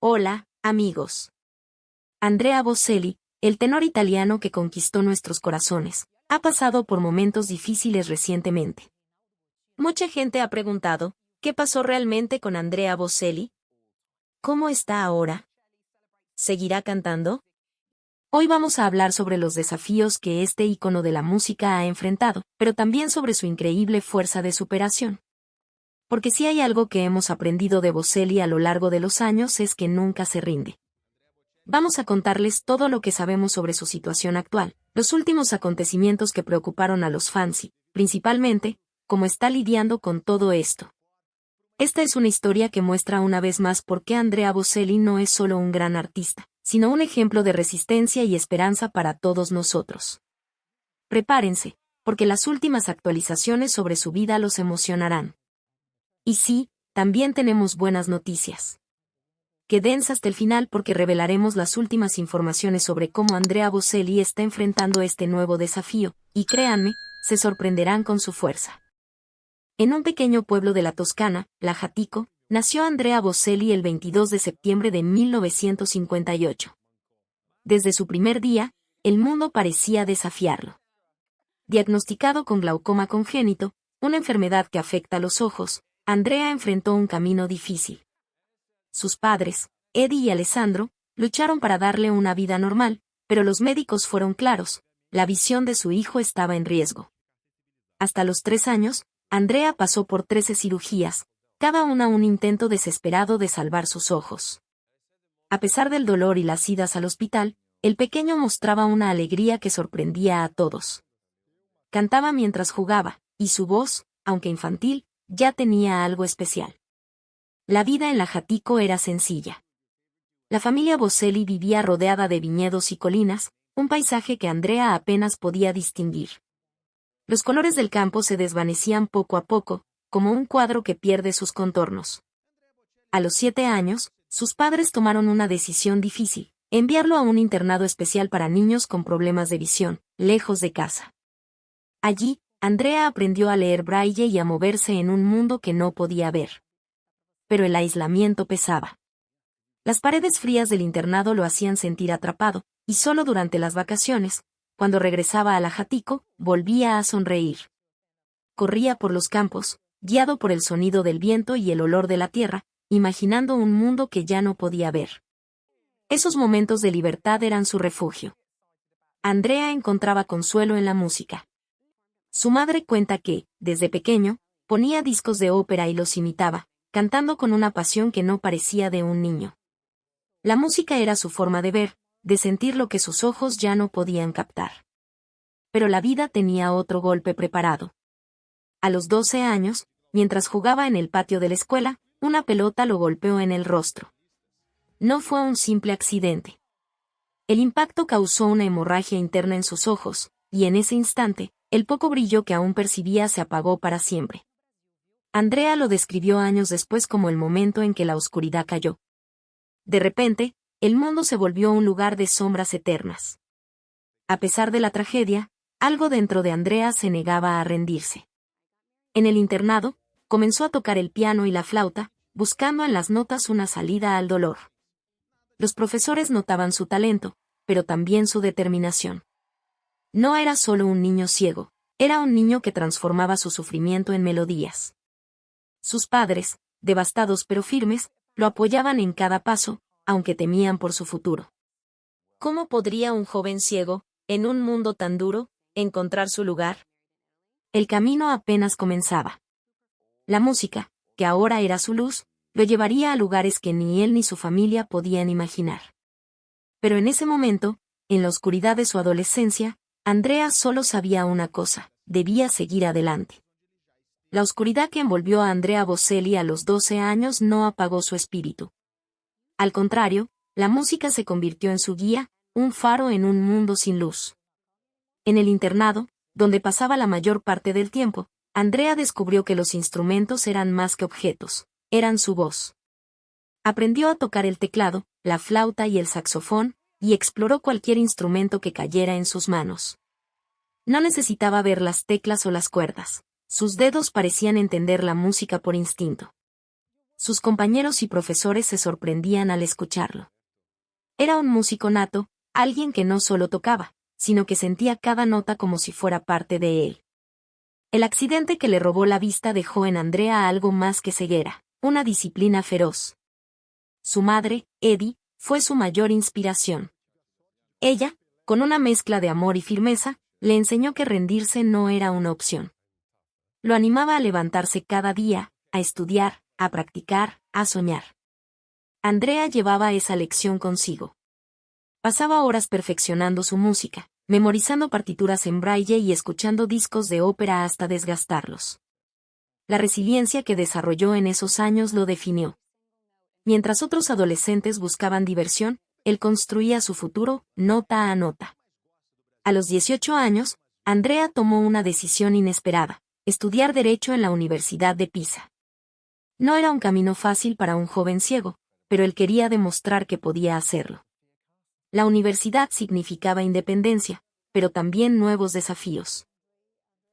Hola, amigos. Andrea Bocelli, el tenor italiano que conquistó nuestros corazones, ha pasado por momentos difíciles recientemente. Mucha gente ha preguntado, ¿qué pasó realmente con Andrea Bocelli? ¿Cómo está ahora? ¿Seguirá cantando? Hoy vamos a hablar sobre los desafíos que este ícono de la música ha enfrentado, pero también sobre su increíble fuerza de superación. Porque si hay algo que hemos aprendido de Bocelli a lo largo de los años es que nunca se rinde. Vamos a contarles todo lo que sabemos sobre su situación actual, los últimos acontecimientos que preocuparon a los fans y, principalmente, cómo está lidiando con todo esto. Esta es una historia que muestra una vez más por qué Andrea Bocelli no es solo un gran artista, sino un ejemplo de resistencia y esperanza para todos nosotros. Prepárense, porque las últimas actualizaciones sobre su vida los emocionarán. Y sí, también tenemos buenas noticias. Quédense hasta el final porque revelaremos las últimas informaciones sobre cómo Andrea Bocelli está enfrentando este nuevo desafío, y créanme, se sorprenderán con su fuerza. En un pequeño pueblo de la Toscana, Lajatico, nació Andrea Bocelli el 22 de septiembre de 1958. Desde su primer día, el mundo parecía desafiarlo. Diagnosticado con glaucoma congénito, una enfermedad que afecta a los ojos, Andrea enfrentó un camino difícil. Sus padres, Eddie y Alessandro, lucharon para darle una vida normal, pero los médicos fueron claros, la visión de su hijo estaba en riesgo. Hasta los 3 años, Andrea pasó por 13 cirugías, cada una un intento desesperado de salvar sus ojos. A pesar del dolor y las idas al hospital, el pequeño mostraba una alegría que sorprendía a todos. Cantaba mientras jugaba, y su voz, aunque infantil, ya tenía algo especial. La vida en Lajatico era sencilla. La familia Bocelli vivía rodeada de viñedos y colinas, un paisaje que Andrea apenas podía distinguir. Los colores del campo se desvanecían poco a poco, como un cuadro que pierde sus contornos. A los 7 años, sus padres tomaron una decisión difícil, enviarlo a un internado especial para niños con problemas de visión, lejos de casa. Allí, Andrea aprendió a leer braille y a moverse en un mundo que no podía ver. Pero el aislamiento pesaba. Las paredes frías del internado lo hacían sentir atrapado, y solo durante las vacaciones, cuando regresaba a Lajatico, volvía a sonreír. Corría por los campos, guiado por el sonido del viento y el olor de la tierra, imaginando un mundo que ya no podía ver. Esos momentos de libertad eran su refugio. Andrea encontraba consuelo en la música. Su madre cuenta que, desde pequeño, ponía discos de ópera y los imitaba, cantando con una pasión que no parecía de un niño. La música era su forma de ver, de sentir lo que sus ojos ya no podían captar. Pero la vida tenía otro golpe preparado. A los 12 años, mientras jugaba en el patio de la escuela, una pelota lo golpeó en el rostro. No fue un simple accidente. El impacto causó una hemorragia interna en sus ojos, y en ese instante, el poco brillo que aún percibía se apagó para siempre. Andrea lo describió años después como el momento en que la oscuridad cayó. De repente, el mundo se volvió un lugar de sombras eternas. A pesar de la tragedia, algo dentro de Andrea se negaba a rendirse. En el internado, comenzó a tocar el piano y la flauta, buscando en las notas una salida al dolor. Los profesores notaban su talento, pero también su determinación. No era solo un niño ciego, era un niño que transformaba su sufrimiento en melodías. Sus padres, devastados pero firmes, lo apoyaban en cada paso, aunque temían por su futuro. ¿Cómo podría un joven ciego, en un mundo tan duro, encontrar su lugar? El camino apenas comenzaba. La música, que ahora era su luz, lo llevaría a lugares que ni él ni su familia podían imaginar. Pero en ese momento, en la oscuridad de su adolescencia, Andrea solo sabía una cosa: debía seguir adelante. La oscuridad que envolvió a Andrea Bocelli a los 12 años no apagó su espíritu. Al contrario, la música se convirtió en su guía, un faro en un mundo sin luz. En el internado, donde pasaba la mayor parte del tiempo, Andrea descubrió que los instrumentos eran más que objetos, eran su voz. Aprendió a tocar el teclado, la flauta y el saxofón, y exploró cualquier instrumento que cayera en sus manos. No necesitaba ver las teclas o las cuerdas. Sus dedos parecían entender la música por instinto. Sus compañeros y profesores se sorprendían al escucharlo. Era un músico nato, alguien que no solo tocaba, sino que sentía cada nota como si fuera parte de él. El accidente que le robó la vista dejó en Andrea algo más que ceguera, una disciplina feroz. Su madre, Eddie, fue su mayor inspiración. Ella, con una mezcla de amor y firmeza, le enseñó que rendirse no era una opción. Lo animaba a levantarse cada día, a estudiar, a practicar, a soñar. Andrea llevaba esa lección consigo. Pasaba horas perfeccionando su música, memorizando partituras en braille y escuchando discos de ópera hasta desgastarlos. La resiliencia que desarrolló en esos años lo definió. Mientras otros adolescentes buscaban diversión, él construía su futuro, nota a nota. A los 18 años, Andrea tomó una decisión inesperada: estudiar Derecho en la Universidad de Pisa. No era un camino fácil para un joven ciego, pero él quería demostrar que podía hacerlo. La universidad significaba independencia, pero también nuevos desafíos.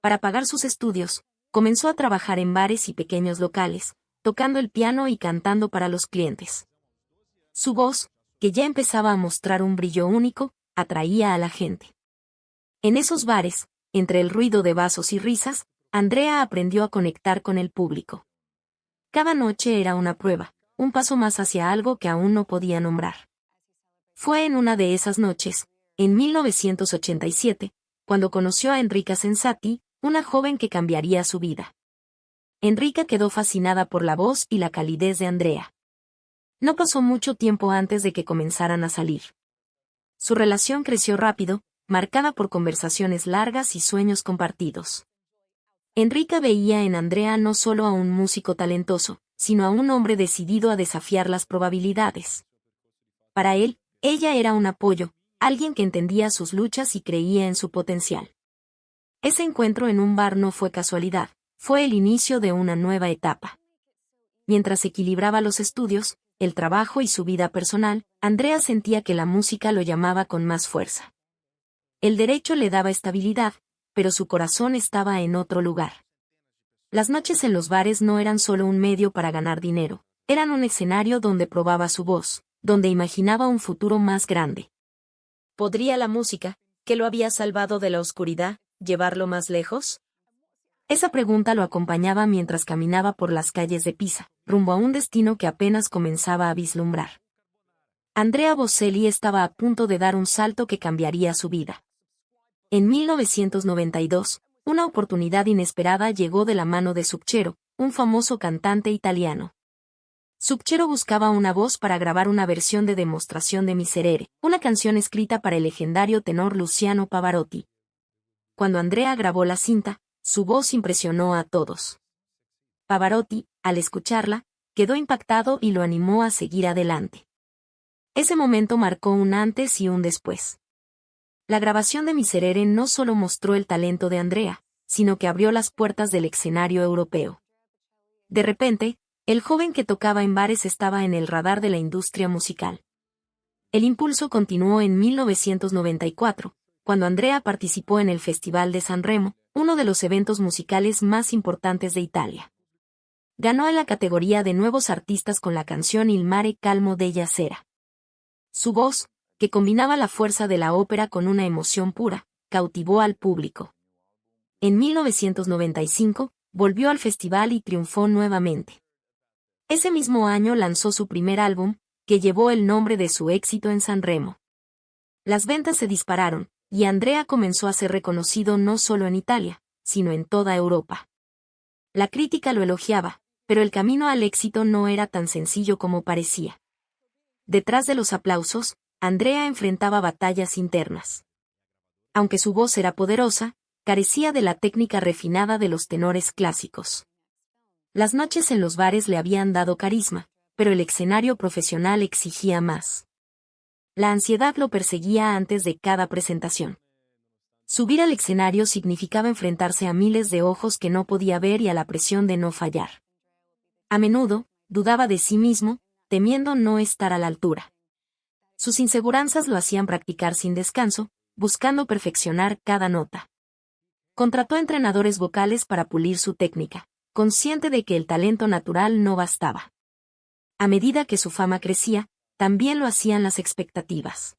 Para pagar sus estudios, comenzó a trabajar en bares y pequeños locales, tocando el piano y cantando para los clientes. Su voz, que ya empezaba a mostrar un brillo único, atraía a la gente. En esos bares, entre el ruido de vasos y risas, Andrea aprendió a conectar con el público. Cada noche era una prueba, un paso más hacia algo que aún no podía nombrar. Fue en una de esas noches, en 1987, cuando conoció a Enrica Sensati, una joven que cambiaría su vida. Enrica quedó fascinada por la voz y la calidez de Andrea. No pasó mucho tiempo antes de que comenzaran a salir. Su relación creció rápido, marcada por conversaciones largas y sueños compartidos. Enrica veía en Andrea no solo a un músico talentoso, sino a un hombre decidido a desafiar las probabilidades. Para él, ella era un apoyo, alguien que entendía sus luchas y creía en su potencial. Ese encuentro en un bar no fue casualidad, fue el inicio de una nueva etapa. Mientras equilibraba los estudios, el trabajo y su vida personal, Andrea sentía que la música lo llamaba con más fuerza. El derecho le daba estabilidad, pero su corazón estaba en otro lugar. Las noches en los bares no eran solo un medio para ganar dinero, eran un escenario donde probaba su voz, donde imaginaba un futuro más grande. ¿Podría la música, que lo había salvado de la oscuridad, llevarlo más lejos? Esa pregunta lo acompañaba mientras caminaba por las calles de Pisa, rumbo a un destino que apenas comenzaba a vislumbrar. Andrea Bocelli estaba a punto de dar un salto que cambiaría su vida. En 1992, una oportunidad inesperada llegó de la mano de Subchero, un famoso cantante italiano. Subchero buscaba una voz para grabar una versión de demostración de Miserere, una canción escrita para el legendario tenor Luciano Pavarotti. Cuando Andrea grabó la cinta, su voz impresionó a todos. Pavarotti, al escucharla, quedó impactado y lo animó a seguir adelante. Ese momento marcó un antes y un después. La grabación de Miserere no solo mostró el talento de Andrea, sino que abrió las puertas del escenario europeo. De repente, el joven que tocaba en bares estaba en el radar de la industria musical. El impulso continuó en 1994, cuando Andrea participó en el Festival de Sanremo, uno de los eventos musicales más importantes de Italia. Ganó en la categoría de Nuevos Artistas con la canción Il mare calmo della sera. Su voz, que combinaba la fuerza de la ópera con una emoción pura, cautivó al público. En 1995, volvió al festival y triunfó nuevamente. Ese mismo año lanzó su primer álbum, que llevó el nombre de su éxito en Sanremo. Las ventas se dispararon, y Andrea comenzó a ser reconocido no solo en Italia, sino en toda Europa. La crítica lo elogiaba, pero el camino al éxito no era tan sencillo como parecía. Detrás de los aplausos, Andrea enfrentaba batallas internas. Aunque su voz era poderosa, carecía de la técnica refinada de los tenores clásicos. Las noches en los bares le habían dado carisma, pero el escenario profesional exigía más. La ansiedad lo perseguía antes de cada presentación. Subir al escenario significaba enfrentarse a miles de ojos que no podía ver y a la presión de no fallar. A menudo, dudaba de sí mismo, temiendo no estar a la altura. Sus inseguranzas lo hacían practicar sin descanso, buscando perfeccionar cada nota. Contrató entrenadores vocales para pulir su técnica, consciente de que el talento natural no bastaba. A medida que su fama crecía, también lo hacían las expectativas.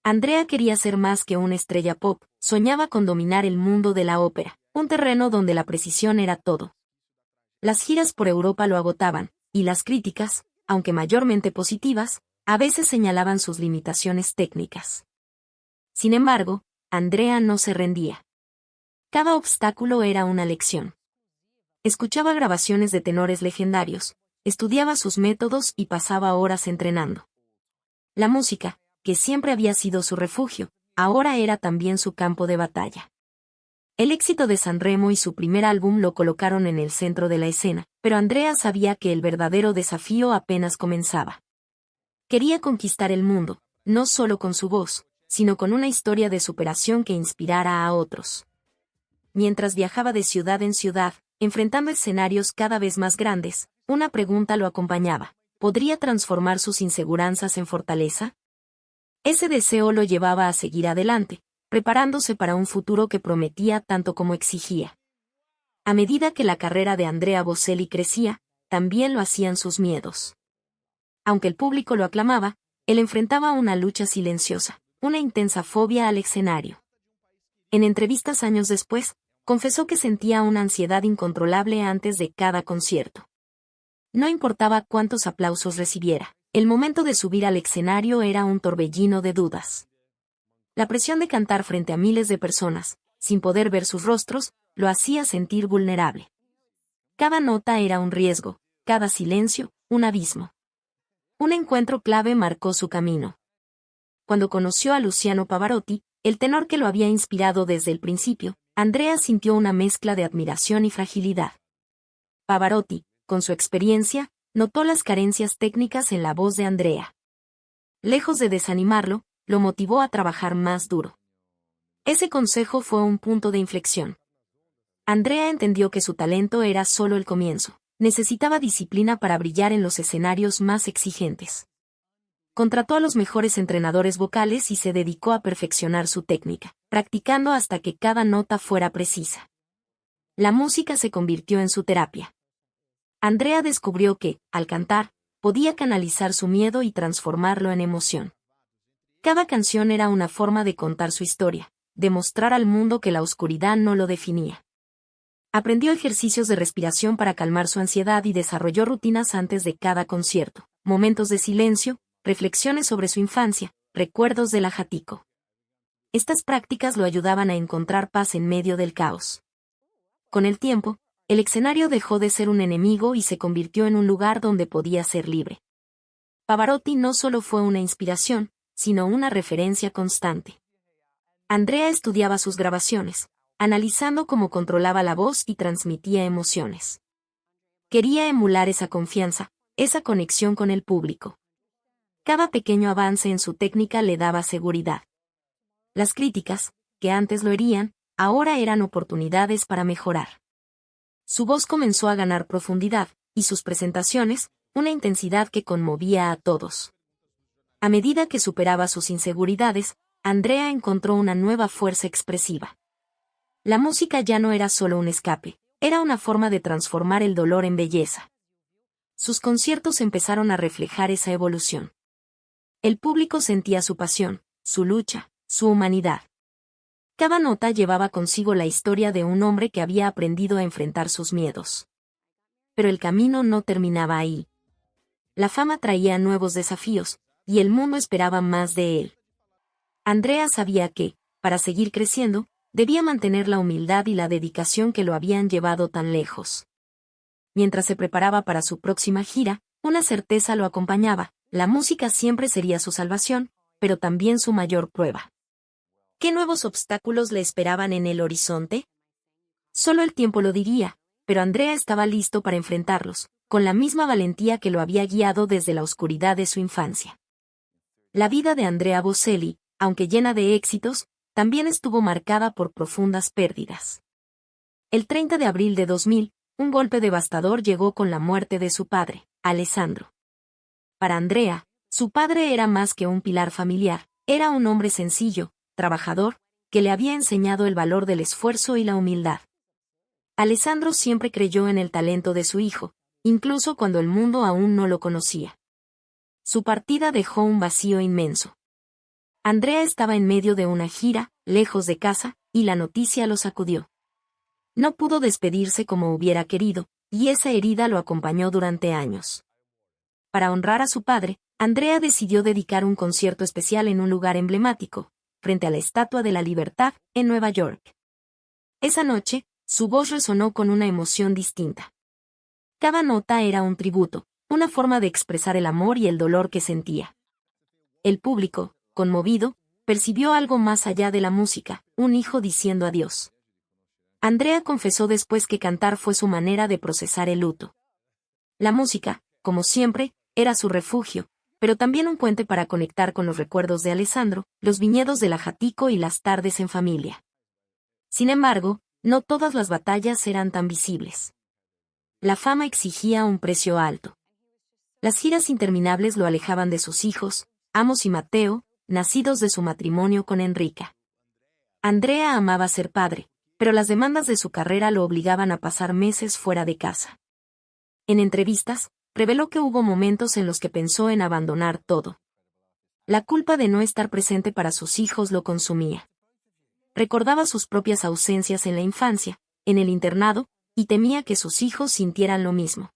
Andrea quería ser más que una estrella pop, soñaba con dominar el mundo de la ópera, un terreno donde la precisión era todo. Las giras por Europa lo agotaban, y las críticas, aunque mayormente positivas, a veces señalaban sus limitaciones técnicas. Sin embargo, Andrea no se rendía. Cada obstáculo era una lección. Escuchaba grabaciones de tenores legendarios, estudiaba sus métodos y pasaba horas entrenando. La música, que siempre había sido su refugio, ahora era también su campo de batalla. El éxito de Sanremo y su primer álbum lo colocaron en el centro de la escena, pero Andrea sabía que el verdadero desafío apenas comenzaba. Quería conquistar el mundo, no solo con su voz, sino con una historia de superación que inspirara a otros. Mientras viajaba de ciudad en ciudad, enfrentando escenarios cada vez más grandes, una pregunta lo acompañaba: ¿podría transformar sus inseguranzas en fortaleza? Ese deseo lo llevaba a seguir adelante, preparándose para un futuro que prometía tanto como exigía. A medida que la carrera de Andrea Bocelli crecía, también lo hacían sus miedos. Aunque el público lo aclamaba, él enfrentaba una lucha silenciosa, una intensa fobia al escenario. En entrevistas años después, confesó que sentía una ansiedad incontrolable antes de cada concierto. No importaba cuántos aplausos recibiera, el momento de subir al escenario era un torbellino de dudas. La presión de cantar frente a miles de personas, sin poder ver sus rostros, lo hacía sentir vulnerable. Cada nota era un riesgo, cada silencio, un abismo. Un encuentro clave marcó su camino. Cuando conoció a Luciano Pavarotti, el tenor que lo había inspirado desde el principio, Andrea sintió una mezcla de admiración y fragilidad. Pavarotti, con su experiencia, notó las carencias técnicas en la voz de Andrea. Lejos de desanimarlo, lo motivó a trabajar más duro. Ese consejo fue un punto de inflexión. Andrea entendió que su talento era solo el comienzo, necesitaba disciplina para brillar en los escenarios más exigentes. Contrató a los mejores entrenadores vocales y se dedicó a perfeccionar su técnica, practicando hasta que cada nota fuera precisa. La música se convirtió en su terapia. Andrea descubrió que, al cantar, podía canalizar su miedo y transformarlo en emoción. Cada canción era una forma de contar su historia, de mostrar al mundo que la oscuridad no lo definía. Aprendió ejercicios de respiración para calmar su ansiedad y desarrolló rutinas antes de cada concierto, momentos de silencio, reflexiones sobre su infancia, recuerdos del ajatico. Estas prácticas lo ayudaban a encontrar paz en medio del caos. Con el tiempo, el escenario dejó de ser un enemigo y se convirtió en un lugar donde podía ser libre. Pavarotti no solo fue una inspiración, sino una referencia constante. Andrea estudiaba sus grabaciones, analizando cómo controlaba la voz y transmitía emociones. Quería emular esa confianza, esa conexión con el público. Cada pequeño avance en su técnica le daba seguridad. Las críticas, que antes lo herían, ahora eran oportunidades para mejorar. Su voz comenzó a ganar profundidad, y sus presentaciones, una intensidad que conmovía a todos. A medida que superaba sus inseguridades, Andrea encontró una nueva fuerza expresiva. La música ya no era solo un escape, era una forma de transformar el dolor en belleza. Sus conciertos empezaron a reflejar esa evolución. El público sentía su pasión, su lucha, su humanidad. Cada nota llevaba consigo la historia de un hombre que había aprendido a enfrentar sus miedos. Pero el camino no terminaba ahí. La fama traía nuevos desafíos, y el mundo esperaba más de él. Andrea sabía que, para seguir creciendo, debía mantener la humildad y la dedicación que lo habían llevado tan lejos. Mientras se preparaba para su próxima gira, una certeza lo acompañaba: la música siempre sería su salvación, pero también su mayor prueba. ¿Qué nuevos obstáculos le esperaban en el horizonte? Solo el tiempo lo diría, pero Andrea estaba listo para enfrentarlos, con la misma valentía que lo había guiado desde la oscuridad de su infancia. La vida de Andrea Bocelli, aunque llena de éxitos, también estuvo marcada por profundas pérdidas. El 30 de abril de 2000, un golpe devastador llegó con la muerte de su padre, Alessandro. Para Andrea, su padre era más que un pilar familiar, era un hombre sencillo, trabajador, que le había enseñado el valor del esfuerzo y la humildad. Alessandro siempre creyó en el talento de su hijo, incluso cuando el mundo aún no lo conocía. Su partida dejó un vacío inmenso. Andrea estaba en medio de una gira, lejos de casa, y la noticia lo sacudió. No pudo despedirse como hubiera querido, y esa herida lo acompañó durante años. Para honrar a su padre, Andrea decidió dedicar un concierto especial en un lugar emblemático, frente a la Estatua de la Libertad, en Nueva York. Esa noche, su voz resonó con una emoción distinta. Cada nota era un tributo, una forma de expresar el amor y el dolor que sentía. El público, conmovido, percibió algo más allá de la música, un hijo diciendo adiós. Andrea confesó después que cantar fue su manera de procesar el luto. La música, como siempre, era su refugio, pero también un puente para conectar con los recuerdos de Alessandro, los viñedos del Ajatico y las tardes en familia. Sin embargo, no todas las batallas eran tan visibles. La fama exigía un precio alto. Las giras interminables lo alejaban de sus hijos, Amos y Mateo, nacidos de su matrimonio con Enrica. Andrea amaba ser padre, pero las demandas de su carrera lo obligaban a pasar meses fuera de casa. En entrevistas, reveló que hubo momentos en los que pensó en abandonar todo. La culpa de no estar presente para sus hijos lo consumía. Recordaba sus propias ausencias en la infancia, en el internado, y temía que sus hijos sintieran lo mismo.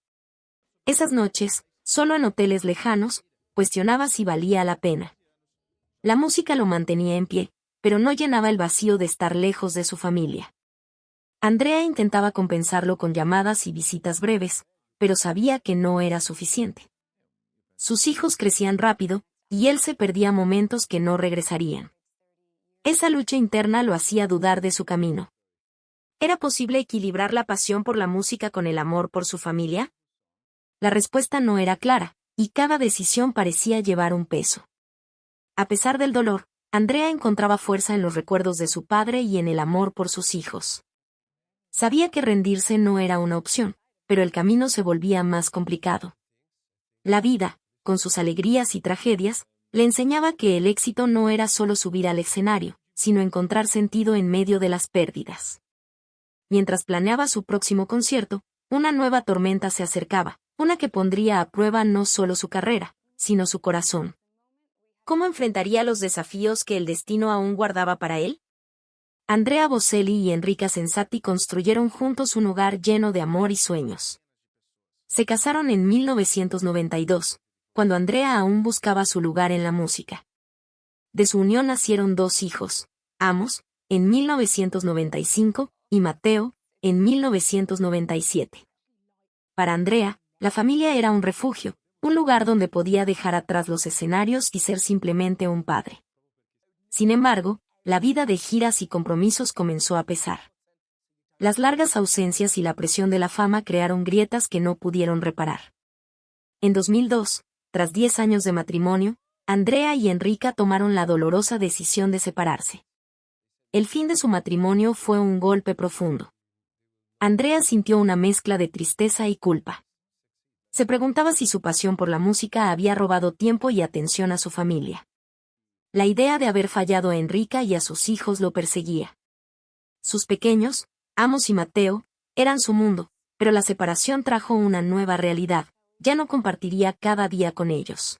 Esas noches, solo en hoteles lejanos, cuestionaba si valía la pena. La música lo mantenía en pie, pero no llenaba el vacío de estar lejos de su familia. Andrea intentaba compensarlo con llamadas y visitas breves, pero sabía que no era suficiente. Sus hijos crecían rápido, y él se perdía momentos que no regresarían. Esa lucha interna lo hacía dudar de su camino. ¿Era posible equilibrar la pasión por la música con el amor por su familia? La respuesta no era clara, y cada decisión parecía llevar un peso. A pesar del dolor, Andrea encontraba fuerza en los recuerdos de su padre y en el amor por sus hijos. Sabía que rendirse no era una opción, pero el camino se volvía más complicado. La vida, con sus alegrías y tragedias, le enseñaba que el éxito no era solo subir al escenario, sino encontrar sentido en medio de las pérdidas. Mientras planeaba su próximo concierto, una nueva tormenta se acercaba, una que pondría a prueba no solo su carrera, sino su corazón. ¿Cómo enfrentaría los desafíos que el destino aún guardaba para él? Andrea Bocelli y Enrica Sensati construyeron juntos un hogar lleno de amor y sueños. Se casaron en 1992, cuando Andrea aún buscaba su lugar en la música. De su unión nacieron 2 hijos, Amos, en 1995, y Mateo, en 1997. Para Andrea, la familia era un refugio, un lugar donde podía dejar atrás los escenarios y ser simplemente un padre. Sin embargo, la vida de giras y compromisos comenzó a pesar. Las largas ausencias y la presión de la fama crearon grietas que no pudieron reparar. En 2002, tras 10 años de matrimonio, Andrea y Enrica tomaron la dolorosa decisión de separarse. El fin de su matrimonio fue un golpe profundo. Andrea sintió una mezcla de tristeza y culpa. Se preguntaba si su pasión por la música había robado tiempo y atención a su familia. La idea de haber fallado a Enrica y a sus hijos lo perseguía. Sus pequeños, Amos y Mateo, eran su mundo, pero la separación trajo una nueva realidad, ya no compartiría cada día con ellos.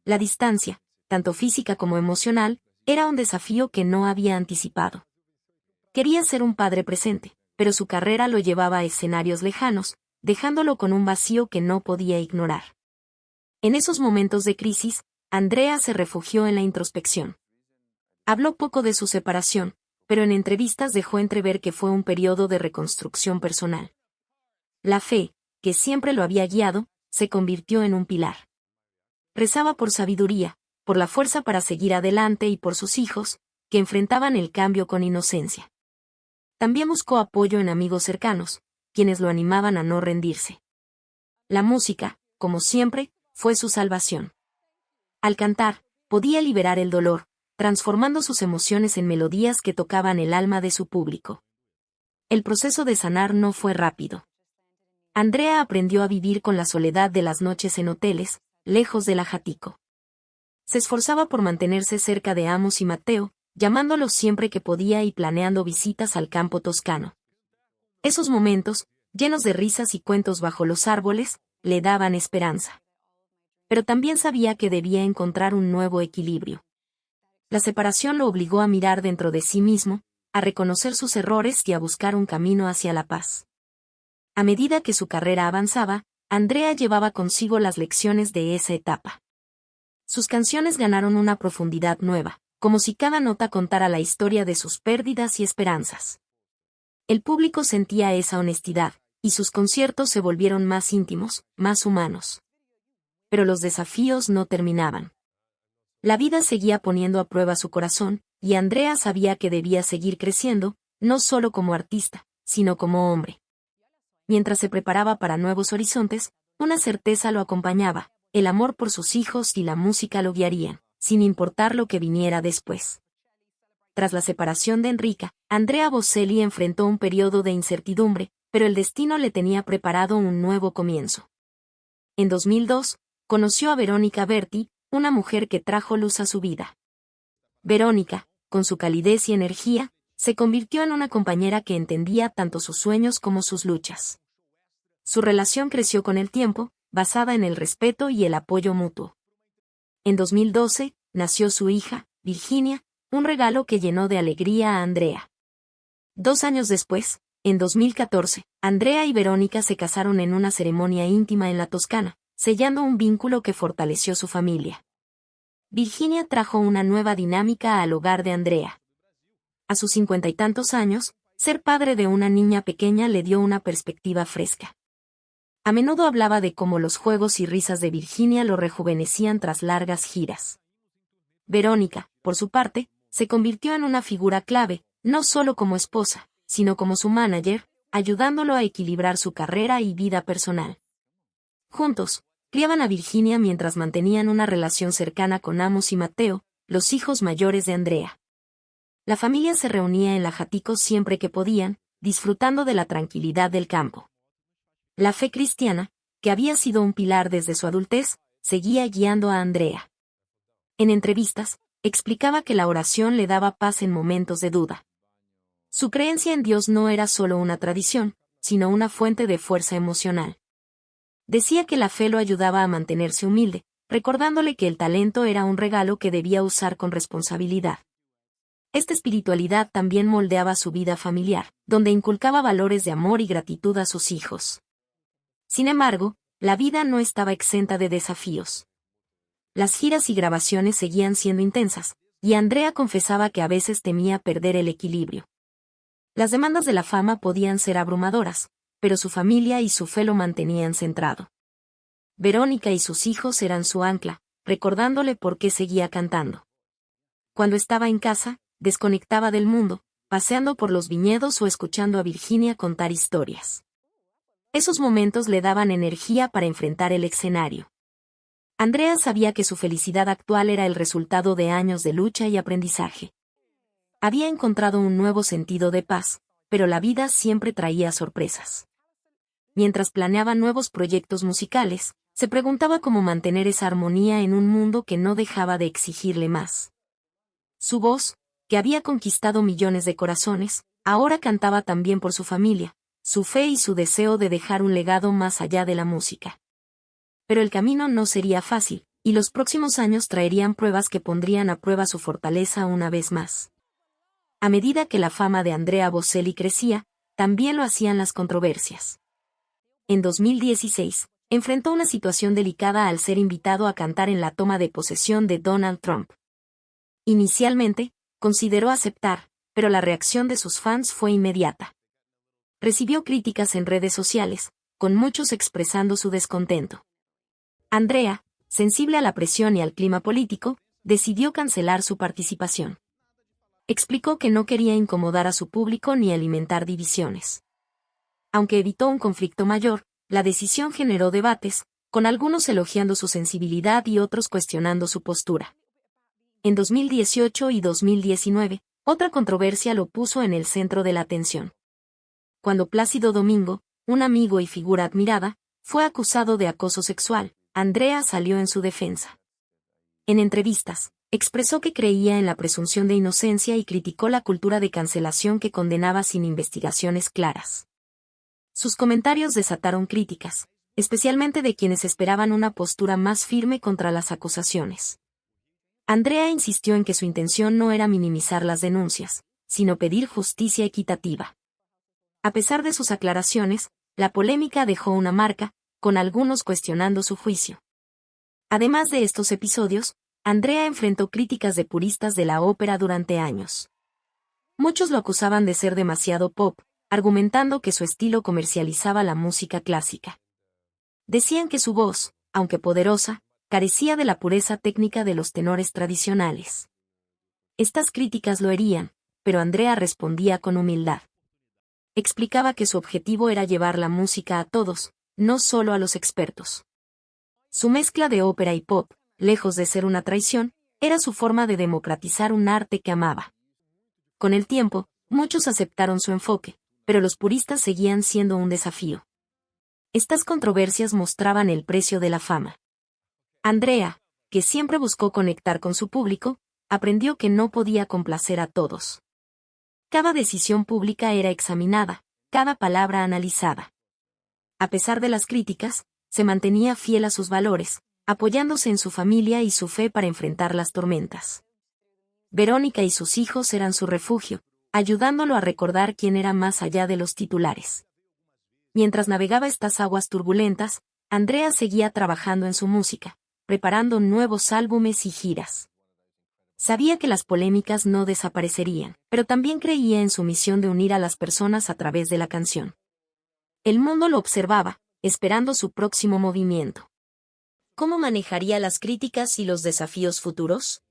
La distancia, tanto física como emocional, era un desafío que no había anticipado. Quería ser un padre presente, pero su carrera lo llevaba a escenarios lejanos, dejándolo con un vacío que no podía ignorar. En esos momentos de crisis, Andrea se refugió en la introspección. Habló poco de su separación, pero en entrevistas dejó entrever que fue un periodo de reconstrucción personal. La fe, que siempre lo había guiado, se convirtió en un pilar. Rezaba por sabiduría, por la fuerza para seguir adelante y por sus hijos, que enfrentaban el cambio con inocencia. También buscó apoyo en amigos cercanos, quienes lo animaban a no rendirse. La música, como siempre, fue su salvación. Al cantar, podía liberar el dolor, transformando sus emociones en melodías que tocaban el alma de su público. El proceso de sanar no fue rápido. Andrea aprendió a vivir con la soledad de las noches en hoteles, lejos del Ajatico. Se esforzaba por mantenerse cerca de Amos y Mateo, llamándolos siempre que podía y planeando visitas al campo toscano. Esos momentos, llenos de risas y cuentos bajo los árboles, le daban esperanza. Pero también sabía que debía encontrar un nuevo equilibrio. La separación lo obligó a mirar dentro de sí mismo, a reconocer sus errores y a buscar un camino hacia la paz. A medida que su carrera avanzaba, Andrea llevaba consigo las lecciones de esa etapa. Sus canciones ganaron una profundidad nueva, como si cada nota contara la historia de sus pérdidas y esperanzas. El público sentía esa honestidad, y sus conciertos se volvieron más íntimos, más humanos. Pero los desafíos no terminaban. La vida seguía poniendo a prueba su corazón, y Andrea sabía que debía seguir creciendo, no solo como artista, sino como hombre. Mientras se preparaba para nuevos horizontes, una certeza lo acompañaba: el amor por sus hijos y la música lo guiarían, sin importar lo que viniera después. Tras la separación de Enrica, Andrea Bocelli enfrentó un periodo de incertidumbre, pero el destino le tenía preparado un nuevo comienzo. En 2002, conoció a Verónica Berti, una mujer que trajo luz a su vida. Verónica, con su calidez y energía, se convirtió en una compañera que entendía tanto sus sueños como sus luchas. Su relación creció con el tiempo, basada en el respeto y el apoyo mutuo. En 2012, nació su hija, Virginia, un regalo que llenó de alegría a Andrea. 2 años después, en 2014, Andrea y Verónica se casaron en una ceremonia íntima en la Toscana, sellando un vínculo que fortaleció su familia. Virginia trajo una nueva dinámica al hogar de Andrea. A sus 50 y tantos años, ser padre de una niña pequeña le dio una perspectiva fresca. A menudo hablaba de cómo los juegos y risas de Virginia lo rejuvenecían tras largas giras. Verónica, por su parte, se convirtió en una figura clave, no solo como esposa, sino como su manager, ayudándolo a equilibrar su carrera y vida personal. Juntos, criaban a Virginia mientras mantenían una relación cercana con Amos y Mateo, los hijos mayores de Andrea. La familia se reunía en la Jatico siempre que podían, disfrutando de la tranquilidad del campo. La fe cristiana, que había sido un pilar desde su adultez, seguía guiando a Andrea. En entrevistas, explicaba que la oración le daba paz en momentos de duda. Su creencia en Dios no era solo una tradición, sino una fuente de fuerza emocional. Decía que la fe lo ayudaba a mantenerse humilde, recordándole que el talento era un regalo que debía usar con responsabilidad. Esta espiritualidad también moldeaba su vida familiar, donde inculcaba valores de amor y gratitud a sus hijos. Sin embargo, la vida no estaba exenta de desafíos. Las giras y grabaciones seguían siendo intensas, y Andrea confesaba que a veces temía perder el equilibrio. Las demandas de la fama podían ser abrumadoras, pero su familia y su fe lo mantenían centrado. Verónica y sus hijos eran su ancla, recordándole por qué seguía cantando. Cuando estaba en casa, desconectaba del mundo, paseando por los viñedos o escuchando a Virginia contar historias. Esos momentos le daban energía para enfrentar el escenario. Andrea sabía que su felicidad actual era el resultado de años de lucha y aprendizaje. Había encontrado un nuevo sentido de paz, pero la vida siempre traía sorpresas. Mientras planeaba nuevos proyectos musicales, se preguntaba cómo mantener esa armonía en un mundo que no dejaba de exigirle más. Su voz, que había conquistado millones de corazones, ahora cantaba también por su familia, su fe y su deseo de dejar un legado más allá de la música. Pero el camino no sería fácil, y los próximos años traerían pruebas que pondrían a prueba su fortaleza una vez más. A medida que la fama de Andrea Bocelli crecía, también lo hacían las controversias. En 2016, enfrentó una situación delicada al ser invitado a cantar en la toma de posesión de Donald Trump. Inicialmente, consideró aceptar, pero la reacción de sus fans fue inmediata. Recibió críticas en redes sociales, con muchos expresando su descontento. Andrea, sensible a la presión y al clima político, decidió cancelar su participación. Explicó que no quería incomodar a su público ni alimentar divisiones. Aunque evitó un conflicto mayor, la decisión generó debates, con algunos elogiando su sensibilidad y otros cuestionando su postura. En 2018 y 2019, otra controversia lo puso en el centro de la atención. Cuando Plácido Domingo, un amigo y figura admirada, fue acusado de acoso sexual, Andrea salió en su defensa. En entrevistas, expresó que creía en la presunción de inocencia y criticó la cultura de cancelación que condenaba sin investigaciones claras. Sus comentarios desataron críticas, especialmente de quienes esperaban una postura más firme contra las acusaciones. Andrea insistió en que su intención no era minimizar las denuncias, sino pedir justicia equitativa. A pesar de sus aclaraciones, la polémica dejó una marca, con algunos cuestionando su juicio. Además de estos episodios, Andrea enfrentó críticas de puristas de la ópera durante años. Muchos lo acusaban de ser demasiado pop, argumentando que su estilo comercializaba la música clásica. Decían que su voz, aunque poderosa, carecía de la pureza técnica de los tenores tradicionales. Estas críticas lo herían, pero Andrea respondía con humildad. Explicaba que su objetivo era llevar la música a todos, no solo a los expertos. Su mezcla de ópera y pop, lejos de ser una traición, era su forma de democratizar un arte que amaba. Con el tiempo, muchos aceptaron su enfoque, pero los puristas seguían siendo un desafío. Estas controversias mostraban el precio de la fama. Andrea, que siempre buscó conectar con su público, aprendió que no podía complacer a todos. Cada decisión pública era examinada, cada palabra analizada. A pesar de las críticas, se mantenía fiel a sus valores, apoyándose en su familia y su fe para enfrentar las tormentas. Verónica y sus hijos eran su refugio, ayudándolo a recordar quién era más allá de los titulares. Mientras navegaba estas aguas turbulentas, Andrea seguía trabajando en su música, preparando nuevos álbumes y giras. Sabía que las polémicas no desaparecerían, pero también creía en su misión de unir a las personas a través de la canción. El mundo lo observaba, esperando su próximo movimiento. ¿Cómo manejaría las críticas y los desafíos futuros?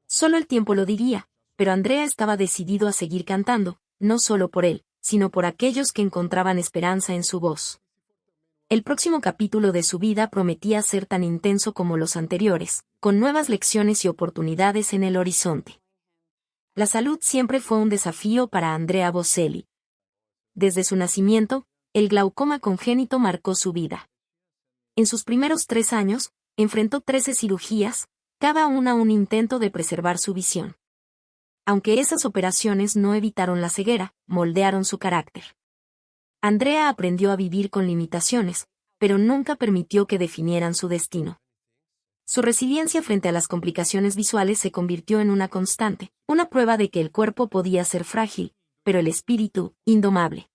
Solo el tiempo lo diría, pero Andrea estaba decidido a seguir cantando, no solo por él, sino por aquellos que encontraban esperanza en su voz. El próximo capítulo de su vida prometía ser tan intenso como los anteriores, con nuevas lecciones y oportunidades en el horizonte. La salud siempre fue un desafío para Andrea Bocelli. Desde su nacimiento, el glaucoma congénito marcó su vida. En sus primeros 3 años, enfrentó 13 cirugías, cada una un intento de preservar su visión. Aunque esas operaciones no evitaron la ceguera, moldearon su carácter. Andrea aprendió a vivir con limitaciones, pero nunca permitió que definieran su destino. Su resiliencia frente a las complicaciones visuales se convirtió en una constante, una prueba de que el cuerpo podía ser frágil, pero el espíritu, indomable.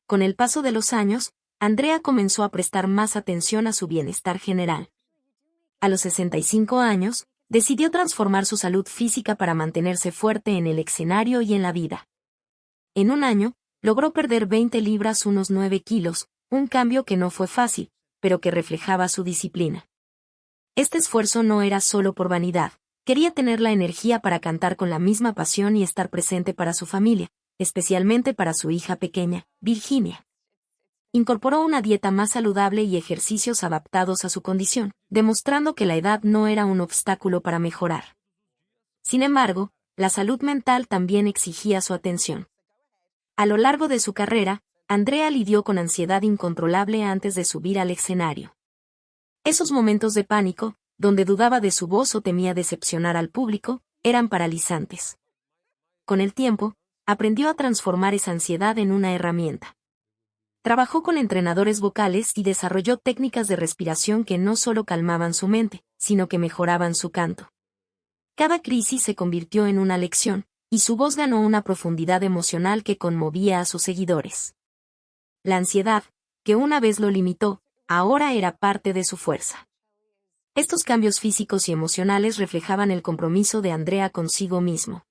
Con el paso de los años, Andrea comenzó a prestar más atención a su bienestar general. A los 65 años, decidió transformar su salud física para mantenerse fuerte en el escenario y en la vida. En un año, logró perder 20 libras, unos 9 kilos, un cambio que no fue fácil, pero que reflejaba su disciplina. Este esfuerzo no era solo por vanidad, quería tener la energía para cantar con la misma pasión y estar presente para su familia, especialmente para su hija pequeña, Virginia. Incorporó una dieta más saludable y ejercicios adaptados a su condición, demostrando que la edad no era un obstáculo para mejorar. Sin embargo, la salud mental también exigía su atención. A lo largo de su carrera, Andrea lidió con ansiedad incontrolable antes de subir al escenario. Esos momentos de pánico, donde dudaba de su voz o temía decepcionar al público, eran paralizantes. Con el tiempo, aprendió a transformar esa ansiedad en una herramienta. Trabajó con entrenadores vocales y desarrolló técnicas de respiración que no solo calmaban su mente, sino que mejoraban su canto. Cada crisis se convirtió en una lección, y su voz ganó una profundidad emocional que conmovía a sus seguidores. La ansiedad, que una vez lo limitó, ahora era parte de su fuerza. Estos cambios físicos y emocionales reflejaban el compromiso de Andrea consigo mismo.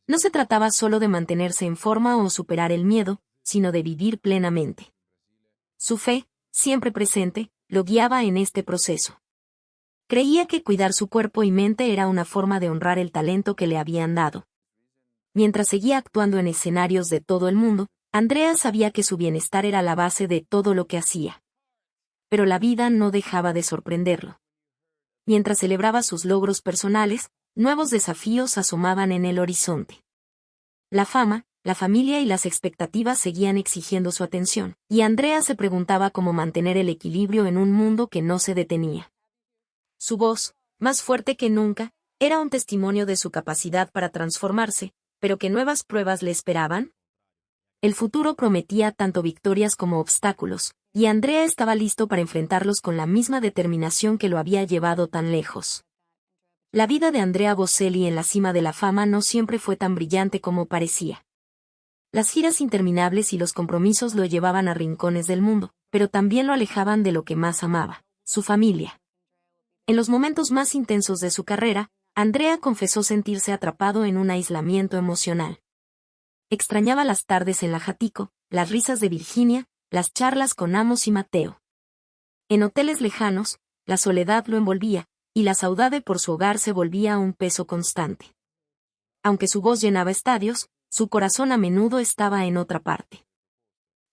No se trataba solo de mantenerse en forma o superar el miedo, sino de vivir plenamente. Su fe, siempre presente, lo guiaba en este proceso. Creía que cuidar su cuerpo y mente era una forma de honrar el talento que le habían dado. Mientras seguía actuando en escenarios de todo el mundo, Andrea sabía que su bienestar era la base de todo lo que hacía. Pero la vida no dejaba de sorprenderlo. Mientras celebraba sus logros personales, nuevos desafíos asomaban en el horizonte. La fama, la familia y las expectativas seguían exigiendo su atención, y Andrea se preguntaba cómo mantener el equilibrio en un mundo que no se detenía. Su voz, más fuerte que nunca, era un testimonio de su capacidad para transformarse, pero ¿qué nuevas pruebas le esperaban? El futuro prometía tanto victorias como obstáculos, y Andrea estaba listo para enfrentarlos con la misma determinación que lo había llevado tan lejos. La vida de Andrea Bocelli en la cima de la fama no siempre fue tan brillante como parecía. Las giras interminables y los compromisos lo llevaban a rincones del mundo, pero también lo alejaban de lo que más amaba, su familia. En los momentos más intensos de su carrera, Andrea confesó sentirse atrapado en un aislamiento emocional. Extrañaba las tardes en la Jatico, las risas de Virginia, las charlas con Amos y Mateo. En hoteles lejanos, la soledad lo envolvía, y la saudade por su hogar se volvía un peso constante. Aunque su voz llenaba estadios, su corazón a menudo estaba en otra parte.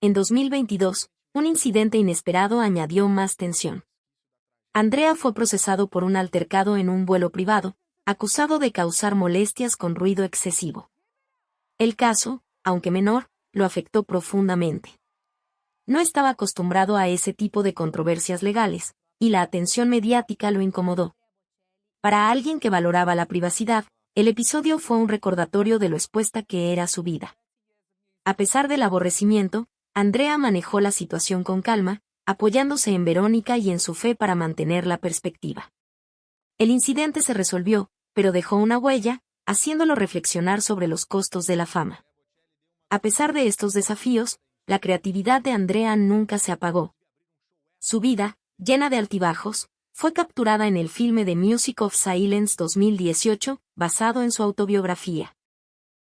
En 2022, un incidente inesperado añadió más tensión. Andrea fue procesado por un altercado en un vuelo privado, acusado de causar molestias con ruido excesivo. El caso, aunque menor, lo afectó profundamente. No estaba acostumbrado a ese tipo de controversias legales, y la atención mediática lo incomodó. Para alguien que valoraba la privacidad, el episodio fue un recordatorio de lo expuesta que era su vida. A pesar del aborrecimiento, Andrea manejó la situación con calma, apoyándose en Verónica y en su fe para mantener la perspectiva. El incidente se resolvió, pero dejó una huella, haciéndolo reflexionar sobre los costos de la fama. A pesar de estos desafíos, la creatividad de Andrea nunca se apagó. Su vida, llena de altibajos, fue capturada en el filme The Music of Silence 2018, basado en su autobiografía.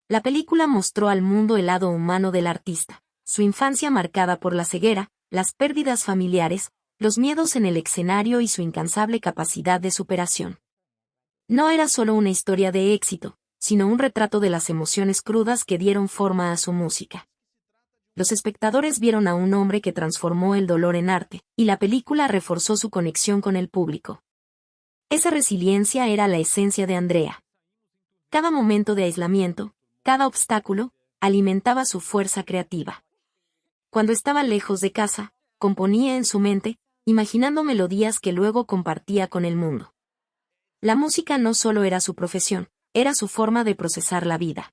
La película mostró al mundo el lado humano del artista, su infancia marcada por la ceguera, las pérdidas familiares, los miedos en el escenario y su incansable capacidad de superación. No era solo una historia de éxito, sino un retrato de las emociones crudas que dieron forma a su música. Los espectadores vieron a un hombre que transformó el dolor en arte, y la película reforzó su conexión con el público. Esa resiliencia era la esencia de Andrea. Cada momento de aislamiento, cada obstáculo, alimentaba su fuerza creativa. Cuando estaba lejos de casa, componía en su mente, imaginando melodías que luego compartía con el mundo. La música no solo era su profesión, era su forma de procesar la vida.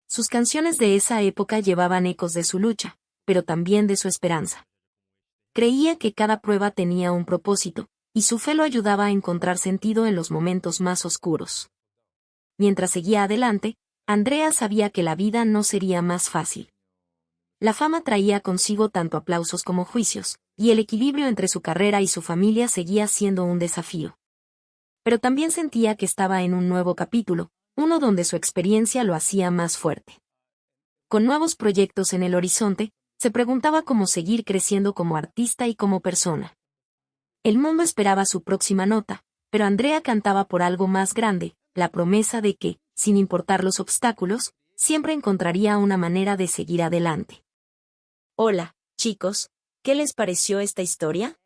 Sus canciones de esa época llevaban ecos de su lucha, pero también de su esperanza. Creía que cada prueba tenía un propósito, y su fe lo ayudaba a encontrar sentido en los momentos más oscuros. Mientras seguía adelante, Andrea sabía que la vida no sería más fácil. La fama traía consigo tanto aplausos como juicios, y el equilibrio entre su carrera y su familia seguía siendo un desafío. Pero también sentía que estaba en un nuevo capítulo, uno donde su experiencia lo hacía más fuerte. Con nuevos proyectos en el horizonte, se preguntaba cómo seguir creciendo como artista y como persona. El mundo esperaba su próxima nota, pero Andrea cantaba por algo más grande, la promesa de que, sin importar los obstáculos, siempre encontraría una manera de seguir adelante. Hola, chicos, ¿qué les pareció esta historia?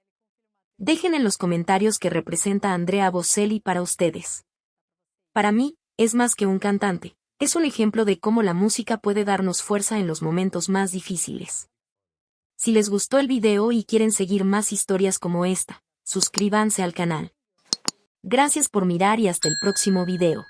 Dejen en los comentarios qué representa Andrea Bocelli para ustedes. Para mí, es más que un cantante, es un ejemplo de cómo la música puede darnos fuerza en los momentos más difíciles. Si les gustó el video y quieren seguir más historias como esta, suscríbanse al canal. Gracias por mirar y hasta el próximo video.